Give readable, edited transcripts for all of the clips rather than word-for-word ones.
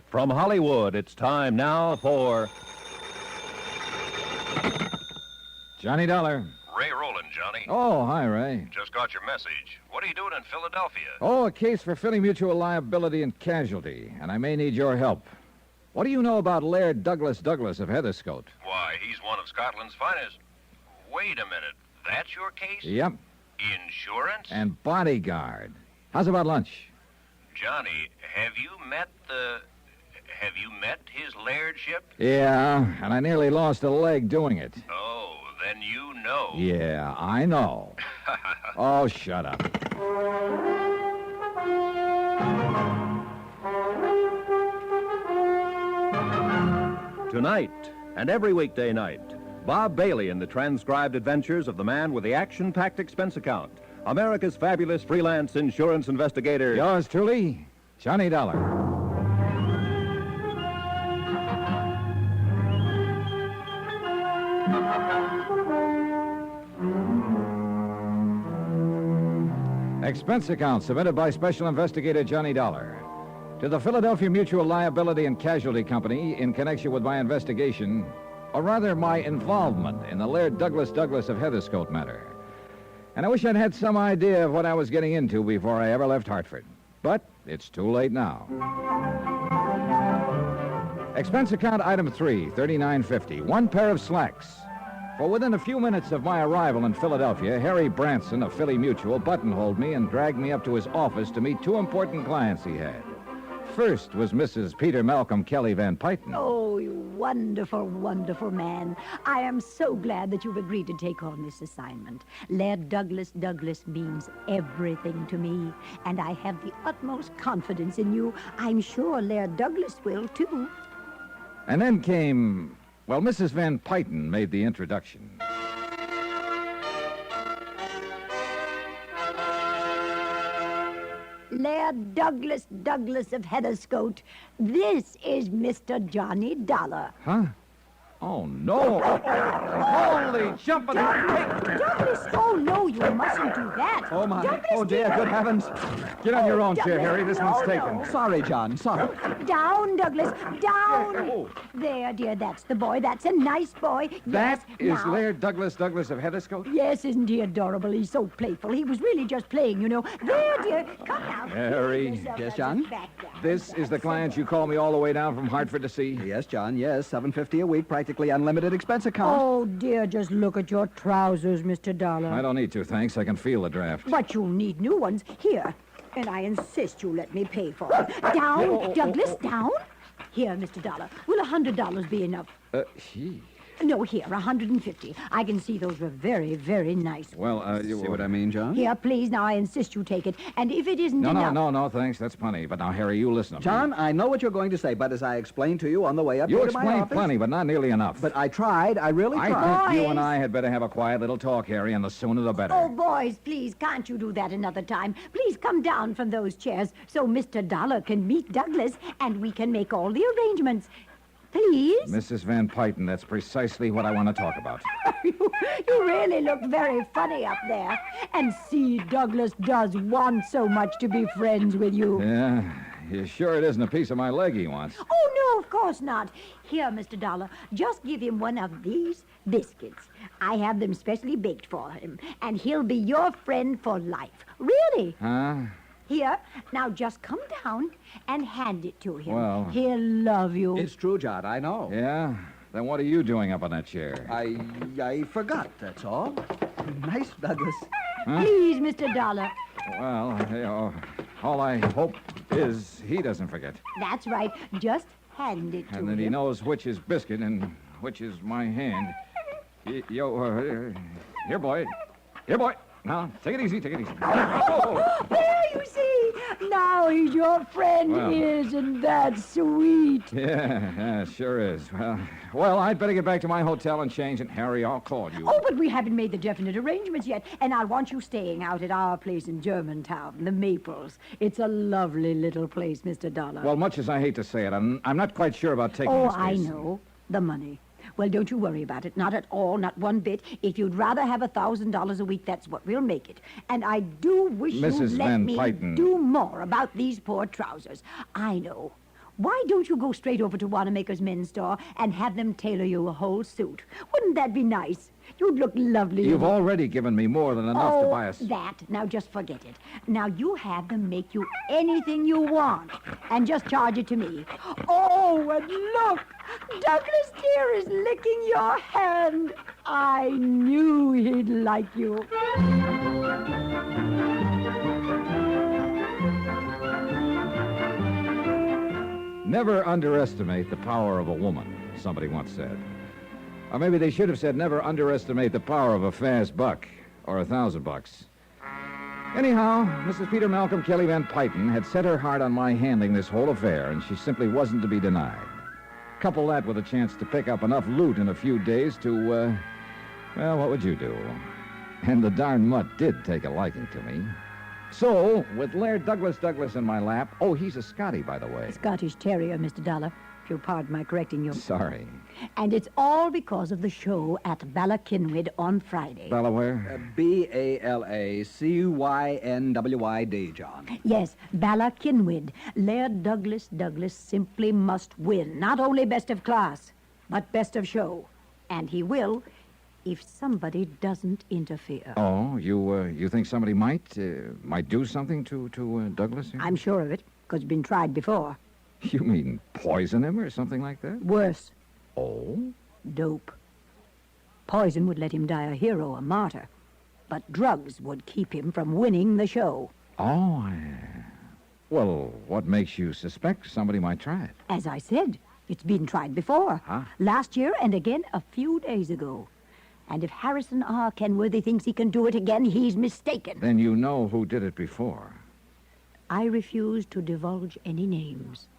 From Hollywood, it's time now for Johnny Dollar. Ray Rowland, Johnny. Oh, hi, Ray. Just got your message. What are you doing in Philadelphia? Oh, a case for Philly Mutual Liability and Casualty, and I may need your help. What do you know about Laird Douglas of Heatherscote? Why, he's one of Scotland's finest. Wait a minute. That's your case? Yep. Insurance? And bodyguard. How's about lunch? Johnny, have you met his lairdship? Yeah, and I nearly lost a leg doing it. Oh, then you know. Yeah, I know. Oh, shut up. Tonight and every weekday night, Bob Bailey in the transcribed adventures of the man with the action-packed expense account, America's fabulous freelance insurance investigator. Yours truly, Johnny Dollar. Expense account submitted by Special Investigator Johnny Dollar to the Philadelphia Mutual Liability and Casualty Company in connection with my investigation, or rather my involvement in the Laird Douglas of Heatherscote matter. And I wish I'd had some idea of what I was getting into before I ever left Hartford. But it's too late now. Expense account item 3, $39.50. One pair of slacks. For within a few minutes of my arrival in Philadelphia, Harry Branson of Philly Mutual buttonholed me and dragged me up to his office to meet two important clients he had. First was Mrs. Peter Malcolm Kelly Van Pyton. Oh, you wonderful, wonderful man. I am so glad that you've agreed to take on this assignment. Laird Douglas means everything to me, and I have the utmost confidence in you. I'm sure Laird Douglas will, too. And then came, well, Mrs. Van Pyton made the introduction. Laird Douglas of Heatherscote. This is Mr. Johnny Dollar. Huh? Oh, no. Holy jumping... Douglas! Oh, no, you mustn't do that. Oh, my. Douglas, Oh, dear, good heavens. Get on your own chair, Douglas, Harry. This no, one's taken. no. Sorry, John, sorry. Down, Douglas, down. Oh. There, dear, that's the boy. That's a nice boy. That Yes, is now. Laird Douglas of Heatherscote? Yes, isn't he adorable? He's so playful. He was really just playing, you know. There, dear, come now. Harry. Get yourself Yes, on John? his back down. This is the client you called me all the way down from Hartford to see? Yes, John, yes. $7.50 a week, practically unlimited expense account. Oh, dear, just look at your trousers, Mr. Dollar. I don't need to, thanks. I can feel the draft. But you'll need new ones. Here. And I insist you let me pay for them. Down, Douglas, down. Here, Mr. Dollar. Will $100 be enough? Gee. No, here, 150. I can see those were very, very nice. Well, See what I mean, John? Here, please, now I insist you take it. And if it isn't No, enough... no, thanks. That's plenty. But now, Harry, you listen to me. John, I know what you're going to say, but as I explained to you on the way up You here to my explained office... plenty, but not nearly enough. But I tried. I really I tried. think you Boys. and I had better have a quiet little talk, Harry, and the sooner the better. Oh, boys, please, can't you do that another time? Please come down from those chairs so Mr. Dollar can meet Douglas and we can make all the arrangements. Please? Mrs. Van Pyton, that's precisely what I want to talk about. You really look very funny up there. And see, Douglas does want so much to be friends with you. Yeah, you sure it isn't a piece of my leg he wants? Oh, no, of course not. Here, Mr. Dollar, just give him one of these biscuits. I have them specially baked for him, and he'll be your friend for life. Really? Huh? Here, now just come down and hand it to him. Well- He'll love you. It's true, John, I know. Yeah? Then what are you doing up on that chair? I forgot, that's all. Nice, Douglas. Huh? Please, Mr. Dollar. Well, all I hope is he doesn't forget. That's right. Just hand it to And that him. he knows which is biscuit and which is my hand. Here, boy. Here, boy. Now, take it easy, take it easy. Oh! There, you see. Now he's your friend, Well. isn't that sweet? Yeah, sure is. Well, I'd better get back to my hotel and change, and Harry, I'll call you. Oh, but we haven't made the definite arrangements yet, and I want you staying out at our place in Germantown, the Maples. It's a lovely little place, Mr. Dollar. Well, much as I hate to say it, I'm not quite sure about taking Oh, this I case. know. The money. Well, don't you worry about it. Not at all, not one bit. If you'd rather have $1,000 a week, that's what we'll make it. And I do wish Mrs. you'd let Van me Pyton. do more about these poor trousers. I know. Why don't you go straight over to Wanamaker's men's store and have them tailor you a whole suit? Wouldn't that be nice? You'd look lovely. You've already given me more than enough to buy a... that. Now just forget it. Now you have them make you anything you want and just charge it to me. Oh, and look! Douglas dear is licking your hand. I knew he'd like you. Never underestimate the power of a woman, somebody once said. Or maybe they should have said never underestimate the power of a fast buck or $1,000. Anyhow, Mrs. Peter Malcolm Kelly Van Pyton had set her heart on my handling this whole affair, and she simply wasn't to be denied. Couple that with a chance to pick up enough loot in a few days to, well, what would you do? And the darn mutt did take a liking to me. So, with Laird Douglas in my lap... Oh, he's a Scottie, by the way. Scottish Terrier, Mr. Dollar, if you'll pardon my correcting you. Sorry. And it's all because of the show at Balakinwid on Friday. Balaware? Balakinwyd, John. Yes, Balakinwid. Laird Douglas simply must win. Not only best of class, but best of show. And he will... if somebody doesn't interfere. Oh, you think somebody might do something to Douglas here? I'm sure of it, because it's been tried before. You mean poison him or something like that? Worse. Oh? Dope. Poison would let him die a hero, a martyr. But drugs would keep him from winning the show. Oh, well, what makes you suspect somebody might try it? As I said, it's been tried before. Huh? Last year and again a few days ago. And if Harrison R. Kenworthy thinks he can do it again, he's mistaken. Then you know who did it before. I refuse to divulge any names.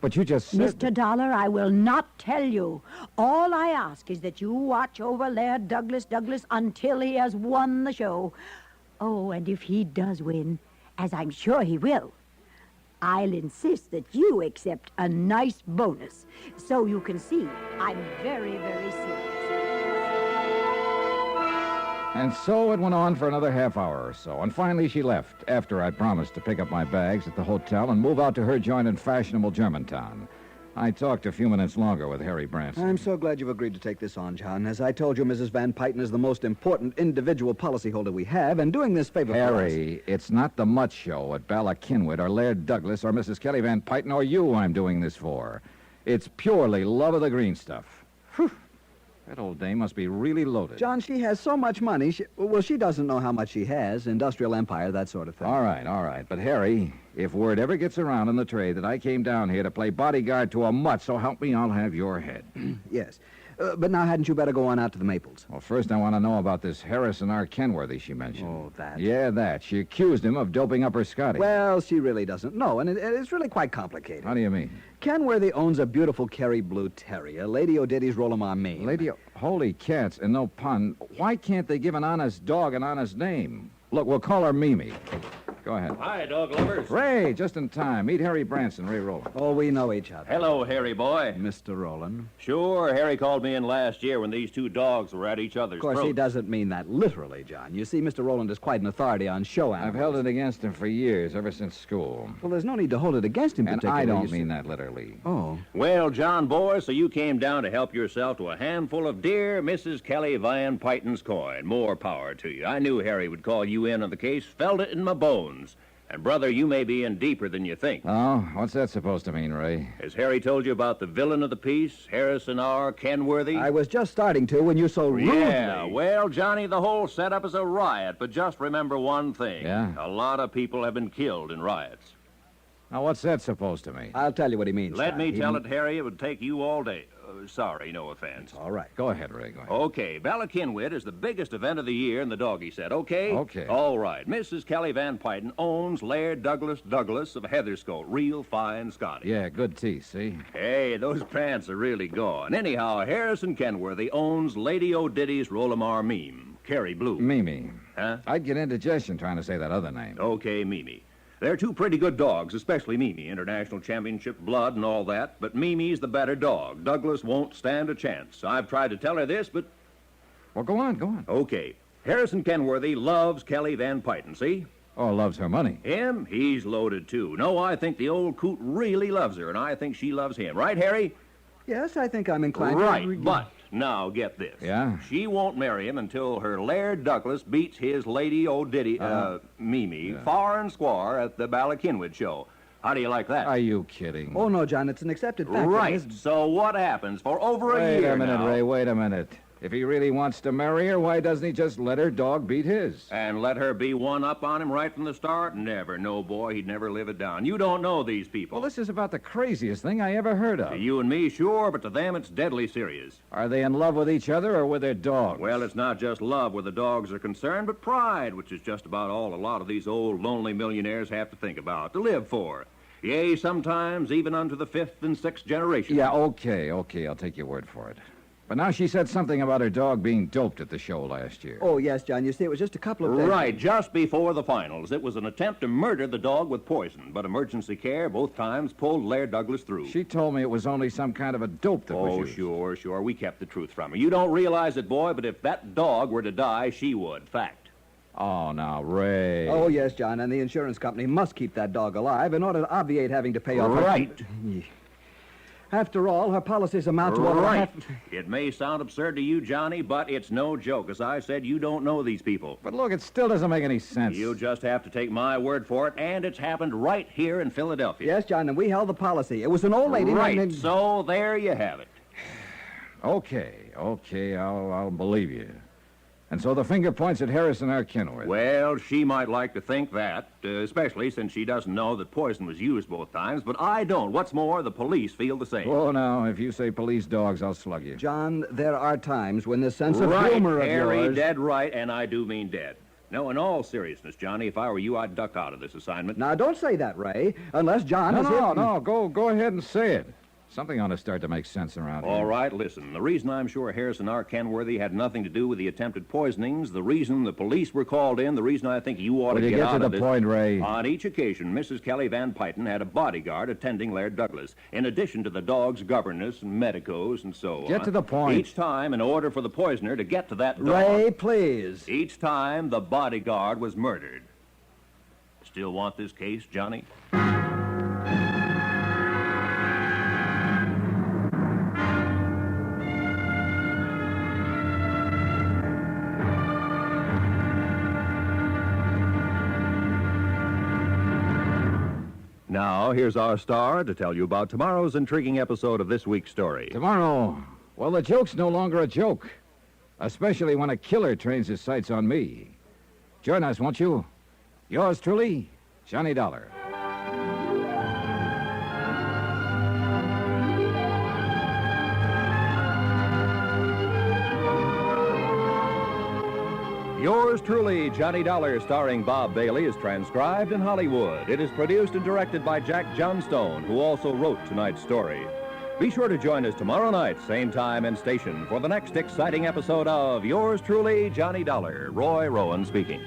But you just said... Mr. Dollar, I will not tell you. All I ask is that you watch over Laird Douglas until he has won the show. Oh, and if he does win, as I'm sure he will, I'll insist that you accept a nice bonus so you can see I'm very, very serious. And so it went on for another half hour or so, and finally she left, after I promised to pick up my bags at the hotel and move out to her joint in fashionable Germantown. I talked a few minutes longer with Harry Branson. I'm so glad you've agreed to take this on, John. As I told you, Mrs. Van Pyton is the most important individual policyholder we have, and doing this favor for us... Harry, it's not the Mutt Show at Balakinwid or Laird Douglas or Mrs. Kelly Van Pyton or you I'm doing this for. It's purely love of the green stuff. Whew. That old dame must be really loaded. John, she has so much money. She doesn't know how much she has. Industrial empire, that sort of thing. All right. But, Harry, if word ever gets around in the trade that I came down here to play bodyguard to a mutt, so help me, I'll have your head. Yes. But now hadn't you better go on out to the Maples? Well, first I want to know about this Harrison R. Kenworthy she mentioned. Oh, that. Yeah, that. She accused him of doping up her Scottie. Well, she really doesn't know, and it's really quite complicated. How do you mean? Kenworthy owns a beautiful Kerry Blue Terrier, Lady O'Diddy's Rolamar Maine. Holy cats, and no pun. Why can't they give an honest dog an honest name? Look, we'll call her Mimi. Go ahead. Hi, dog lovers. Ray, just in time. Meet Harry Branson, Ray Rowland. Oh, we know each other. Hello, Harry boy. Mr. Rowland. Sure, Harry called me in last year when these two dogs were at each other's Of course, he doesn't mean that literally, John. You see, Mr. Rowland is quite an authority on show animals. I've held it against him for years, ever since school. Well, there's no need to hold it against him And particularly. I don't mean that literally. Oh. Well, John boy, so you came down to help yourself to a handful of dear Mrs. Kelly Van Pyton's coin. More power to you. I knew Harry would call you in on the case. Felt it in my bones. And, brother, you may be in deeper than you think. Oh, what's that supposed to mean, Ray? Has Harry told you about the villain of the piece, Harrison R. Kenworthy? I was just starting to when you so rudely... Yeah, well, Johnny, the whole setup is a riot, but just remember one thing. Yeah? A lot of people have been killed in riots. Now, what's that supposed to mean? I'll tell you what he means. Let John. me He tell mean- it, Harry. It would take you all day. Sorry, no offense. All right. Go ahead, Ray, go ahead. Okay, Balakinwid is the biggest event of the year in the doggy set, okay? Okay. All right. Mrs. Kelly Van Pyton owns Laird Douglas of Heatherscote. Real fine Scotty. Yeah, good teeth, see? Hey, those pants are really gone. Anyhow, Harrison Kenworthy owns Lady O'Diddy's Rolamar Meme, Kerry Blue. Mimi. Huh? I'd get indigestion trying to say that other name. Okay, Mimi. They're two pretty good dogs, especially Mimi. International championship blood and all that, but Mimi's the better dog. Douglas won't stand a chance. I've tried to tell her this, but... Well, go on. Okay. Harrison Kenworthy loves Kelly Van Pyton, see? Oh, loves her money. Him? He's loaded, too. No, I think the old coot really loves her, and I think she loves him. Right, Harry? Yes, I think I'm inclined Right, to... but now get this. Yeah? She won't marry him until her Laird Douglas beats his Lady O'Diddy, Mimi, far and square at the Ballykinwood show. How do you like that? Are you kidding? Oh, no, John, it's an accepted fact. Right. So what happens for over a Wait year a minute, now? Ray, wait a minute. If he really wants to marry her, why doesn't he just let her dog beat his? And let her be one up on him right from the start? Never. No, boy, he'd never live it down. You don't know these people. Well, this is about the craziest thing I ever heard of. To you and me, sure, but to them it's deadly serious. Are they in love with each other or with their dogs? Well, it's not just love where the dogs are concerned, but pride, which is just about all a lot of these old lonely millionaires have to think about, to live for. Yea, sometimes even unto the 5th and 6th generation. Yeah, okay, I'll take your word for it. But now she said something about her dog being doped at the show last year. Oh, yes, John. You see, it was just a couple of days... Right, just before the finals. It was an attempt to murder the dog with poison, but emergency care both times pulled Laird Douglas through. She told me it was only some kind of a dope that was used. Sure. We kept the truth from her. You don't realize it, boy, but if that dog were to die, she would. Fact. Oh, now, Ray. Oh, yes, John, and the insurance company must keep that dog alive in order to obviate having to pay off... Right. After all, her policies amount to... Right. It may sound absurd to you, Johnny, but it's no joke. As I said, you don't know these people. But look, it still doesn't make any sense. You just have to take my word for it, and it's happened right here in Philadelphia. Yes, John, and we held the policy. It was an old lady... Right, so there you have it. Okay, I'll believe you. And so the finger points at Harrison R. Kenworth. Well, she might like to think that, especially since she doesn't know that poison was used both times, but I don't. What's more, the police feel the same. Oh, now, if you say police dogs, I'll slug you. John, there are times when the sense of Right, humor of Harry, yours... dead right, and I do mean dead. No, in all seriousness, Johnny, if I were you, I'd duck out of this assignment. Now, don't say that, Ray, unless John is... No, go ahead and say it. Something ought to start to make sense around here. All right, listen. The reason I'm sure Harrison R. Kenworthy had nothing to do with the attempted poisonings, the reason the police were called in, the reason I think you ought to get out of this... Will you get to the point, Ray? On each occasion, Mrs. Kelly Van Pyton had a bodyguard attending Laird Douglas, in addition to the dog's governess and medicos and so on. Get to the point. Each time, in order for the poisoner to get to that dog... Ray, please. Each time, the bodyguard was murdered. Still want this case, Johnny? Now, here's our star to tell you about tomorrow's intriguing episode of this week's story. Tomorrow, well, the joke's no longer a joke, especially when a killer trains his sights on me. Join us, won't you? Yours truly, Johnny Dollar. Yours truly, Johnny Dollar, starring Bob Bailey, is transcribed in Hollywood. It is produced and directed by Jack Johnstone, who also wrote tonight's story. Be sure to join us tomorrow night, same time and station, for the next exciting episode of Yours truly, Johnny Dollar. Roy Rowan speaking.